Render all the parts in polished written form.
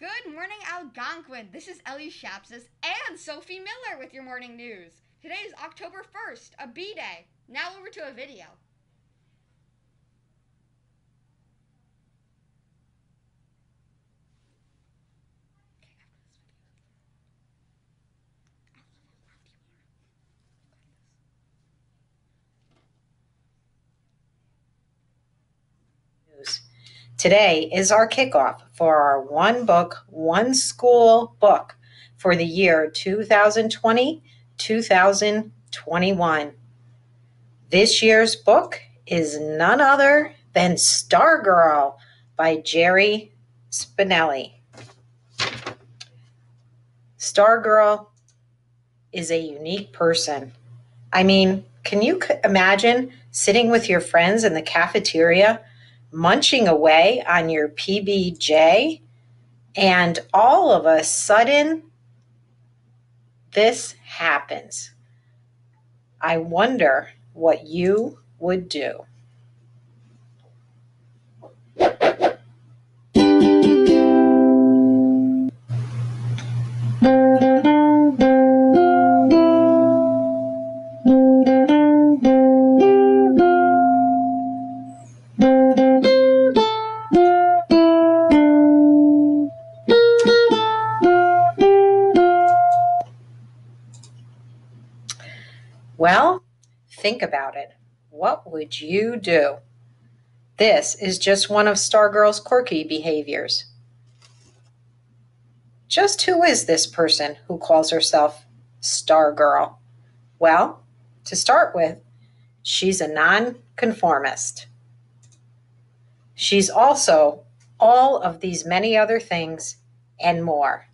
Good morning, Algonquin. This is Ellie Shapsis and Sophie Miller with your morning news. Today is October 1st, a B-Day. Now over to a video. Today is our kickoff for our One Book, One School book for the year 2020-2021. This year's book is none other than Stargirl by Jerry Spinelli. Stargirl is a unique person. I mean, can you imagine sitting with your friends in the cafeteria munching away on your PBJ, and all of a sudden, this happens? I wonder what you would do. Well, think about it. What would you do? This is just one of Stargirl's quirky behaviors. Just who is this person who calls herself Stargirl? Well, to start with, she's a nonconformist. She's also all of these many other things and more.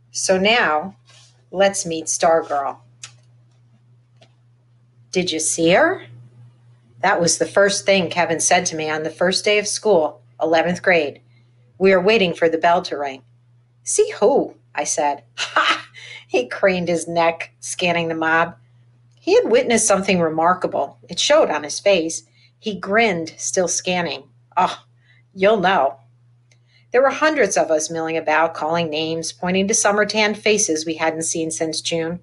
So now, let's meet Stargirl. Did you see her? That was the first thing Kevin said to me on the first day of school, 11th grade. We were waiting for the bell to ring. See who? I said. Ha! He craned his neck, scanning the mob. He had witnessed something remarkable. It showed on his face. He grinned, still scanning. Oh, you'll know. There were hundreds of us milling about, calling names, pointing to summer-tanned faces we hadn't seen since June.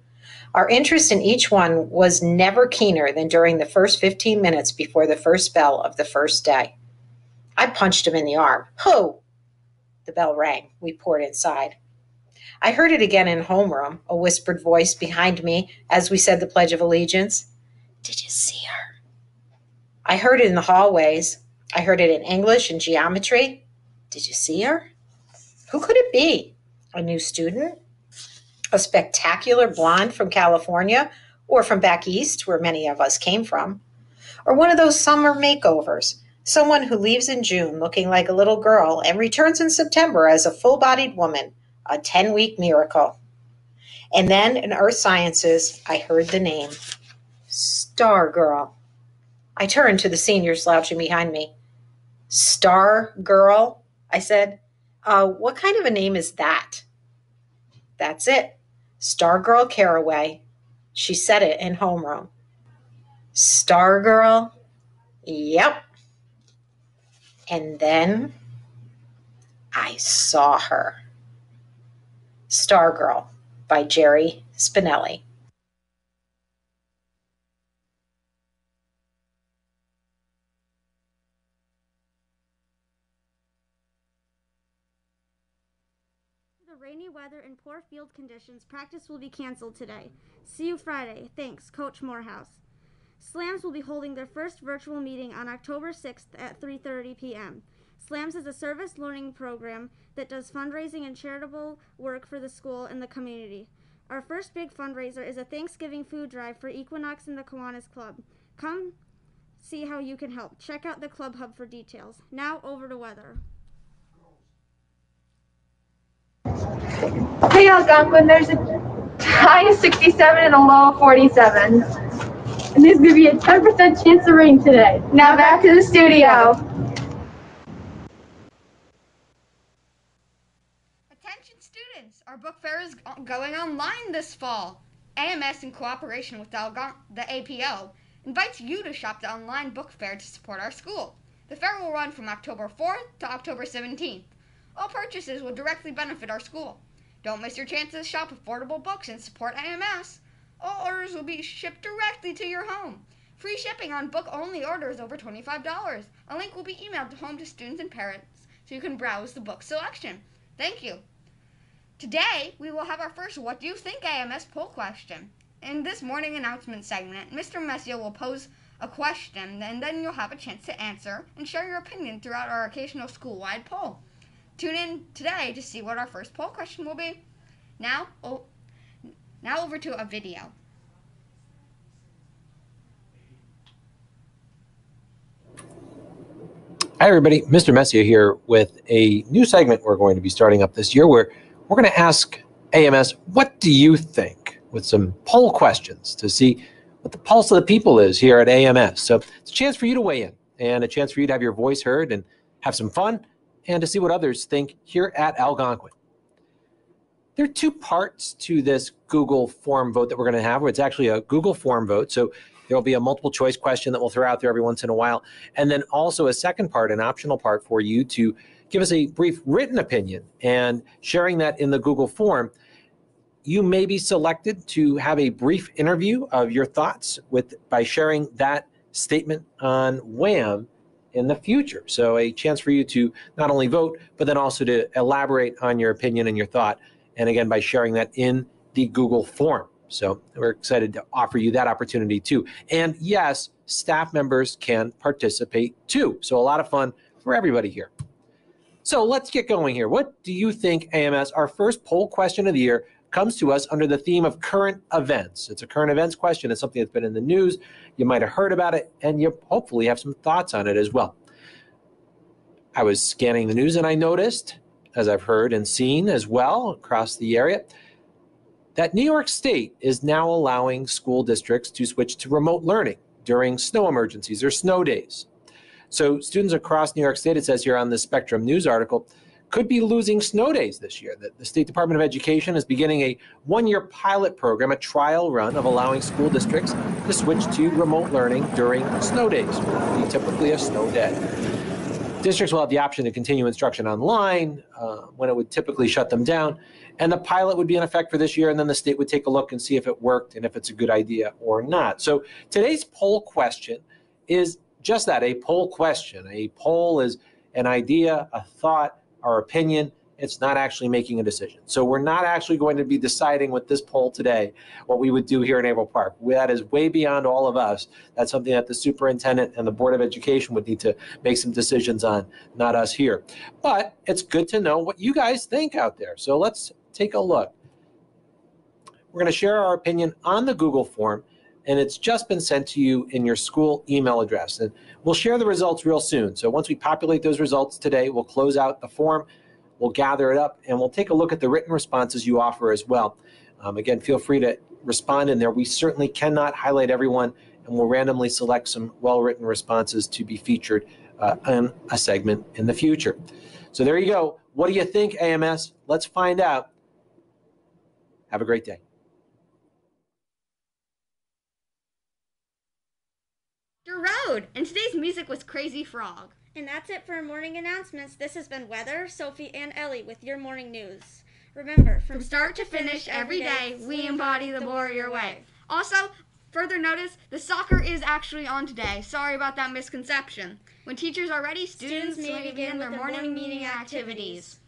Our interest in each one was never keener than during the first 15 minutes before the first bell of the first day. I punched him in the arm. Who? The bell rang. We poured inside. I heard it again in homeroom, a whispered voice behind me as we said the Pledge of Allegiance. Did you see her? I heard it in the hallways. I heard it in English and geometry. Did you see her? Who could it be? A new student? A spectacular blonde from California, or from back east, where many of us came from, or one of those summer makeovers, someone who leaves in June looking like a little girl and returns in September as a full-bodied woman, a 10-week miracle. And then in Earth Sciences, I heard the name, Stargirl. I turned to the senior slouching behind me. Stargirl, I said. What kind of a name is that? That's it. Stargirl Caraway. She said it in homeroom. Stargirl? Yep. And then I saw her. Stargirl by Jerry Spinelli. The rainy weather and poor field conditions, practice will be canceled today. See you Friday. Thanks, Coach Morehouse. SLAMS will be holding their first virtual meeting on October 6th at 3:30 p.m. SLAMS is a service learning program that does fundraising and charitable work for the school and the community. Our first big fundraiser is a Thanksgiving food drive for Equinox and the Kiwanis Club. Come see how you can help. Check out the Club Hub for details. Now over to weather. Hey Algonquin, there's a high of 67 and a low of 47. And there's going to be a 10% chance of rain today. Now back to the studio. Attention students, our book fair is going online this fall. AMS, in cooperation with the APO, invites you to shop the online book fair to support our school. The fair will run from October 4th to October 17th. All purchases will directly benefit our school. Don't miss your chance to shop affordable books and support AMS. All orders will be shipped directly to your home. Free shipping on book-only orders over $25. A link will be emailed home to students and parents so you can browse the book selection. Thank you. Today, we will have our first What Do You Think AMS poll question. In this morning announcement segment, Mr. Messier will pose a question, and then you'll have a chance to answer and share your opinion throughout our occasional school-wide poll. Tune in today to see what our first poll question will be. Now over to a video. Hi everybody, Mr. Messier here with a new segment we're going to be starting up this year where we're going to ask AMS, what do you think? With some poll questions to see what the pulse of the people is here at AMS. So it's a chance for you to weigh in and a chance for you to have your voice heard and have some fun and to see what others think here at Algonquin. There are two parts to this Google form vote that we're going to have, where it's actually a Google form vote. So there will be a multiple choice question that we'll throw out there every once in a while. And then also a second part, an optional part for you to give us a brief written opinion, and sharing that in the Google form. You may be selected to have a brief interview of your thoughts by sharing that statement on Wham in the future. So a chance for you to not only vote, but then also to elaborate on your opinion and your thought. And again, by sharing that in the Google form. So we're excited to offer you that opportunity too. And yes, staff members can participate too. So a lot of fun for everybody here. So let's get going here. What do you think, AMS? Our first poll question of the year comes to us under the theme of current events. It's a current events question. It's something that's been in the news. You might have heard about it, and you hopefully have some thoughts on it as well. I was scanning the news and I noticed, as I've heard and seen as well across the area, that New York State is now allowing school districts to switch to remote learning during snow emergencies or snow days. So students across New York State, it says here on the Spectrum News article, could be losing snow days this year. The State Department of Education is beginning a one-year pilot program, a trial run of allowing school districts to switch to remote learning during snow days, typically a snow day. Districts will have the option to continue instruction online when it would typically shut them down. And the pilot would be in effect for this year, and then the state would take a look and see if it worked and if it's a good idea or not. So today's poll question is just that, a poll question. A poll is an idea, a thought, our opinion. It's not actually making a decision. So we're not actually going to be deciding with this poll today what we would do here in Averill Park. That is way beyond all of us. That's something that the superintendent and the Board of Education would need to make some decisions on, not us here. But it's good to know what you guys think out there. So let's take a look. We're going to share our opinion on the Google form, and it's just been sent to you in your school email address. And we'll share the results real soon. So once we populate those results today, we'll close out the form, we'll gather it up, and we'll take a look at the written responses you offer as well. Again, feel free to respond in there. We certainly cannot highlight everyone, and we'll randomly select some well-written responses to be featured on a segment in the future. So there you go. What do you think, AMS? Let's find out. Have a great day. Road, and today's music was Crazy Frog. And that's it for our morning announcements. This has been Weather, Sophie, and Ellie with your morning news. Remember, from start to finish, every day, we embody the warrior way. Also, further notice, the soccer is actually on today. Sorry about that misconception. When teachers are ready, students may begin their morning meeting activities.